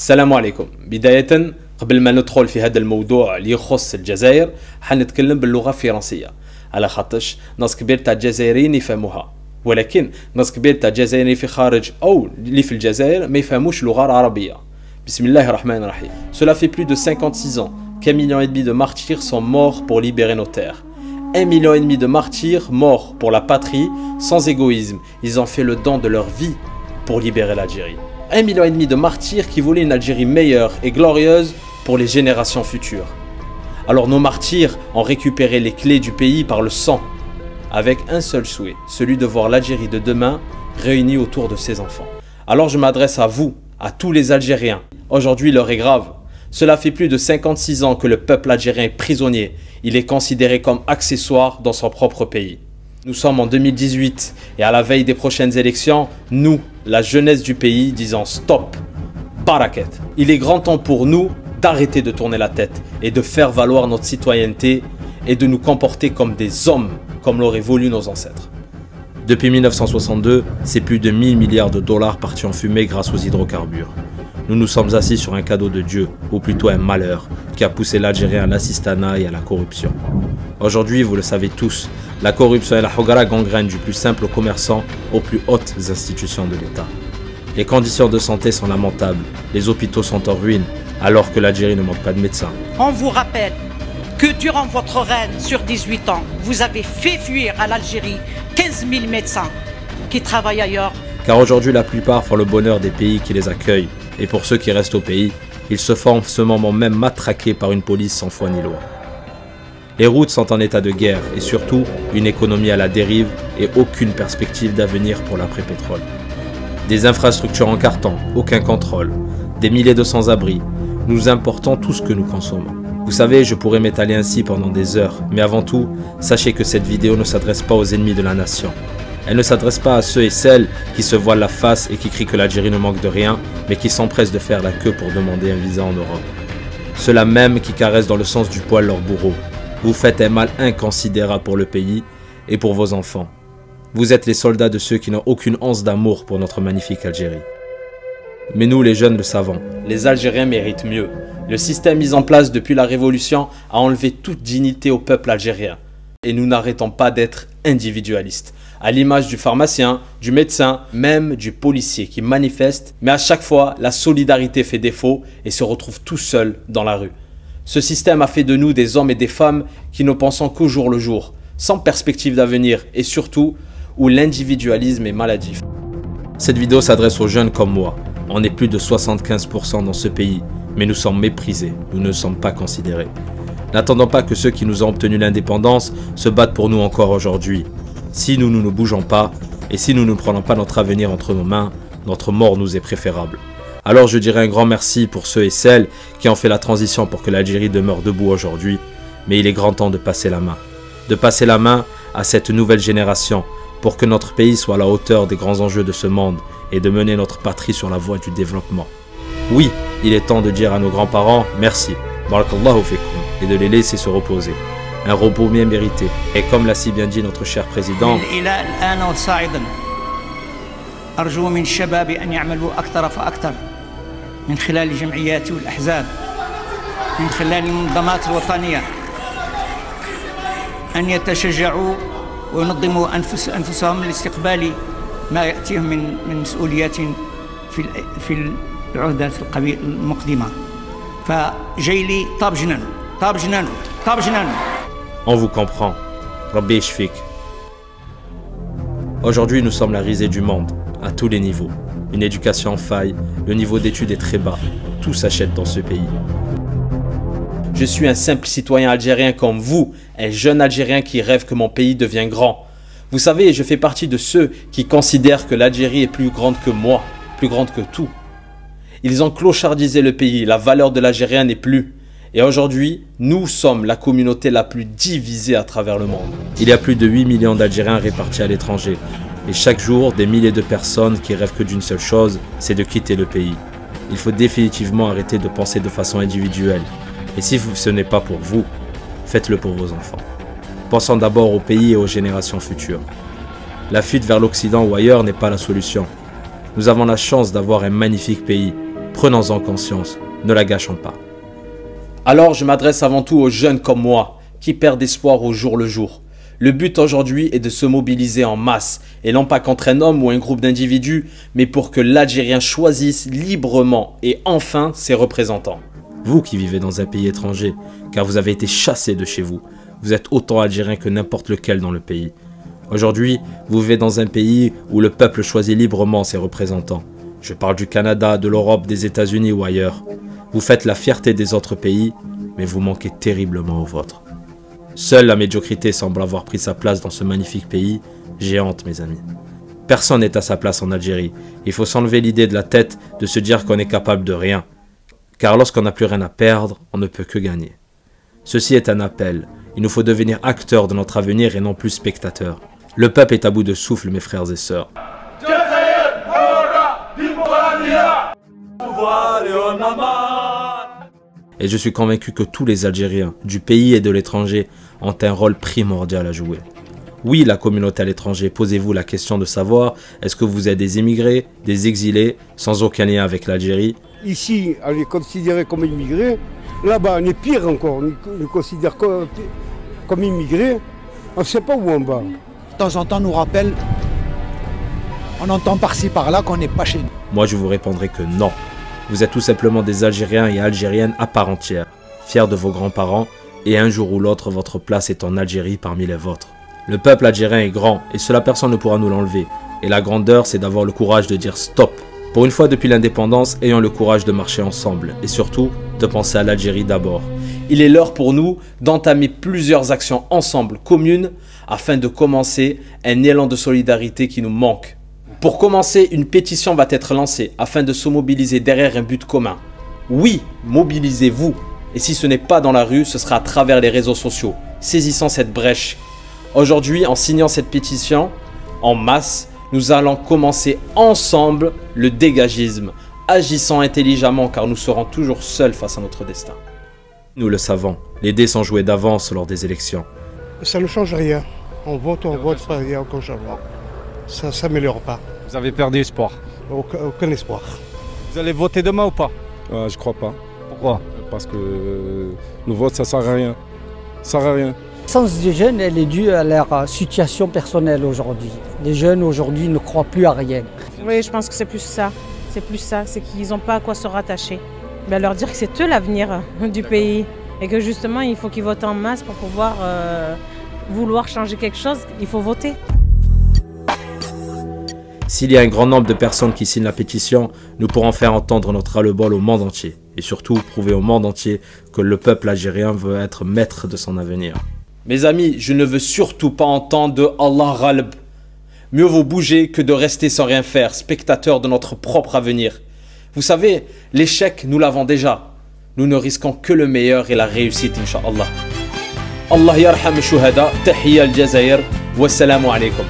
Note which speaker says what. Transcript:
Speaker 1: السلام عليكم. بداية قبل ما ندخل في هذا الموضوع اللي يخص الجزائر حنتكلم باللغة الفرنسية على خاطرش ناس كبير تاع الجزائريين يفهموها، ولكن ناس كبير تاع الجزائريين في خارج أو اللي في الجزائر ما يفهموش اللغة العربية. بسم الله الرحمن الرحيم. Cela fait plus de 56 ans qu'1,5 million de martyrs sont morts pour libérer nos terres. 1,5 million de martyrs morts pour la patrie sans égoïsme. Ils ont fait le don de leur vie pour libérer l'Algérie. 1,5 million de martyrs qui voulaient une Algérie meilleure et glorieuse pour les générations futures. Alors nos martyrs ont récupéré les clés du pays par le sang, avec un seul souhait, celui de voir l'Algérie de demain réunie autour de ses enfants. Alors je m'adresse à vous, à tous les Algériens. Aujourd'hui l'heure est grave. Cela fait plus de 56 ans que le peuple algérien est prisonnier. Il est considéré comme accessoire dans son propre pays. Nous sommes en 2018 et à la veille des prochaines élections, nous, la jeunesse du pays, disons stop, baraket. Il est grand temps pour nous d'arrêter de tourner la tête et de faire valoir notre citoyenneté et de nous comporter comme des hommes, comme l'auraient voulu nos ancêtres. Depuis 1962, c'est plus de 1000 milliards de dollars partis en fumée grâce aux hydrocarbures. Nous nous sommes assis sur un cadeau de Dieu, ou plutôt un malheur, qui a poussé l'Algérie à l'assistanat et à la corruption. Aujourd'hui, vous le savez tous, la corruption et la hogara gangrènent du plus simple commerçant aux plus hautes institutions de l'État. Les conditions de santé sont lamentables, les hôpitaux sont en ruine, alors que l'Algérie ne manque pas de médecins.
Speaker 2: On vous rappelle que durant votre règne sur 18 ans, vous avez fait fuir à l'Algérie 15 000 médecins qui travaillent ailleurs.
Speaker 1: Car aujourd'hui, la plupart font le bonheur des pays qui les accueillent. Et pour ceux qui restent au pays, ils se font en ce moment même matraqués par une police sans foi ni loi. Les routes sont en état de guerre et surtout une économie à la dérive et aucune perspective d'avenir pour l'après-pétrole. Des infrastructures en carton, aucun contrôle, des milliers de sans-abri. Nous importons tout ce que nous consommons. Vous savez, je pourrais m'étaler ainsi pendant des heures, mais avant tout, sachez que cette vidéo ne s'adresse pas aux ennemis de la nation. Elle ne s'adresse pas à ceux et celles qui se voilent la face et qui crient que l'Algérie ne manque de rien, mais qui s'empressent de faire la queue pour demander un visa en Europe. Ceux-là même qui caressent dans le sens du poil leur bourreau. Vous faites un mal inconsidérable pour le pays et pour vos enfants. Vous êtes les soldats de ceux qui n'ont aucune once d'amour pour notre magnifique Algérie. Mais nous, les jeunes, le savons. Les Algériens méritent mieux. Le système mis en place depuis la Révolution a enlevé toute dignité au peuple algérien. Et nous n'arrêtons pas d'être individualistes. À l'image du pharmacien, du médecin, même du policier qui manifeste, mais à chaque fois, la solidarité fait défaut et se retrouve tout seul dans la rue. Ce système a fait de nous des hommes et des femmes qui ne pensons qu'au jour le jour, sans perspective d'avenir et surtout où l'individualisme est maladif. Cette vidéo s'adresse aux jeunes comme moi. On est plus de 75% dans ce pays, mais nous sommes méprisés, nous ne sommes pas considérés. N'attendons pas que ceux qui nous ont obtenu l'indépendance se battent pour nous encore aujourd'hui. Si nous ne bougeons pas, et si nous ne prenons pas notre avenir entre nos mains, notre mort nous est préférable. Alors je dirais un grand merci pour ceux et celles qui ont fait la transition pour que l'Algérie demeure debout aujourd'hui, mais il est grand temps de passer la main. De passer la main à cette nouvelle génération pour que notre pays soit à la hauteur des grands enjeux de ce monde et de mener notre patrie sur la voie du développement. Oui, il est temps de dire à nos grands-parents merci, barakallahu fikum, et de les laisser se reposer. Un repos bien mérité. Et comme l'a si bien dit notre cher président,
Speaker 3: أرجو من الشباب أن يعملوا أكثر فأكثر من خلال الجمعيات والأحزاب من خلال المنظمات الوطنية أن يتشجعوا وينظموا أنفسهم لاستقبال ما يأتيهم من مسؤوليات في العهدة المقدمة فجاي لي طاب جنانو طاب جنانو طاب جنانو.
Speaker 1: On vous comprend. Rabbi Yishfik. Aujourd'hui, nous sommes la risée du monde, à tous les niveaux. Une éducation en faille, le niveau d'études est très bas. Tout s'achète dans ce pays. Je suis un simple citoyen algérien comme vous, un jeune Algérien qui rêve que mon pays devienne grand. Vous savez, je fais partie de ceux qui considèrent que l'Algérie est plus grande que moi, plus grande que tout. Ils ont clochardisé le pays, la valeur de l'Algérien n'est plus. Et aujourd'hui, nous sommes la communauté la plus divisée à travers le monde. Il y a plus de 8 millions d'Algériens répartis à l'étranger. Et chaque jour, des milliers de personnes qui rêvent que d'une seule chose, c'est de quitter le pays. Il faut définitivement arrêter de penser de façon individuelle. Et si ce n'est pas pour vous, faites-le pour vos enfants. Pensons d'abord au pays et aux générations futures. La fuite vers l'Occident ou ailleurs n'est pas la solution. Nous avons la chance d'avoir un magnifique pays. Prenons-en conscience, ne la gâchons pas. Alors je m'adresse avant tout aux jeunes comme moi, qui perdent espoir au jour le jour. Le but aujourd'hui est de se mobiliser en masse, et non pas contre un homme ou un groupe d'individus, mais pour que l'Algérien choisisse librement et enfin ses représentants. Vous qui vivez dans un pays étranger, car vous avez été chassé de chez vous, vous êtes autant algérien que n'importe lequel dans le pays. Aujourd'hui, vous vivez dans un pays où le peuple choisit librement ses représentants. Je parle du Canada, de l'Europe, des États-Unis ou ailleurs. Vous faites la fierté des autres pays, mais vous manquez terriblement au vôtre. Seule la médiocrité semble avoir pris sa place dans ce magnifique pays, géante mes amis. Personne n'est à sa place en Algérie. Il faut s'enlever l'idée de la tête de se dire qu'on est capable de rien. Car lorsqu'on n'a plus rien à perdre, on ne peut que gagner. Ceci est un appel. Il nous faut devenir acteurs de notre avenir et non plus spectateurs. Le peuple est à bout de souffle, mes frères et sœurs. Et je suis convaincu que tous les Algériens, du pays et de l'étranger, ont un rôle primordial à jouer. Oui, la communauté à l'étranger, posez-vous la question de savoir, est-ce que vous êtes des immigrés, des exilés, sans aucun lien avec l'Algérie?
Speaker 4: Ici, on est considéré comme immigrés. Là-bas, on est pire encore. On est considéré comme immigrés. On ne sait pas où on va.
Speaker 5: De temps en temps, on nous rappelle, on entend par-ci par-là qu'on n'est pas chez nous.
Speaker 1: Moi, je vous répondrai que non. Vous êtes tout simplement des Algériens et Algériennes à part entière, fiers de vos grands-parents, et un jour ou l'autre, votre place est en Algérie parmi les vôtres. Le peuple algérien est grand, et cela personne ne pourra nous l'enlever. Et la grandeur, c'est d'avoir le courage de dire stop. Pour une fois depuis l'indépendance, ayons le courage de marcher ensemble, et surtout, de penser à l'Algérie d'abord. Il est l'heure pour nous d'entamer plusieurs actions ensemble, communes, afin de commencer un élan de solidarité qui nous manque. Pour commencer, une pétition va être lancée afin de se mobiliser derrière un but commun. Oui, mobilisez-vous. Et si ce n'est pas dans la rue, ce sera à travers les réseaux sociaux. Saisissons cette brèche. Aujourd'hui, en signant cette pétition, en masse, nous allons commencer ensemble le dégagisme, agissant intelligemment car nous serons toujours seuls face à notre destin. Nous le savons, les dés sont joués d'avance lors des élections.
Speaker 4: Ça ne change rien. On vote, il n'y a aucun changement. Ça ne s'améliore pas.
Speaker 6: Vous avez perdu espoir?
Speaker 4: Aucun espoir.
Speaker 6: Vous allez voter demain ou pas?
Speaker 7: Je crois pas.
Speaker 6: Pourquoi?
Speaker 7: Parce que le vote, ça sert à rien. Ça sert à rien.
Speaker 8: L'absence des jeunes, elle est due à leur situation personnelle aujourd'hui. Les jeunes aujourd'hui ne croient plus à rien.
Speaker 9: Oui, je pense que c'est plus ça. C'est plus ça, c'est qu'ils n'ont pas à quoi se rattacher. Ben, leur dire que c'est eux l'avenir du pays et que justement il faut qu'ils votent en masse pour pouvoir vouloir changer quelque chose, il faut voter.
Speaker 1: S'il y a un grand nombre de personnes qui signent la pétition, nous pourrons faire entendre notre ras-le-bol au monde entier. Et surtout, prouver au monde entier que le peuple algérien veut être maître de son avenir. Mes amis, je ne veux surtout pas entendre de Allah Ghalb. Mieux vaut bouger que de rester sans rien faire, spectateur de notre propre avenir. Vous savez, l'échec, nous l'avons déjà. Nous ne risquons que le meilleur et la réussite, Inch'Allah. Allah yarham shuhada, tahiyya al-Jazair, wassalamu alaikum.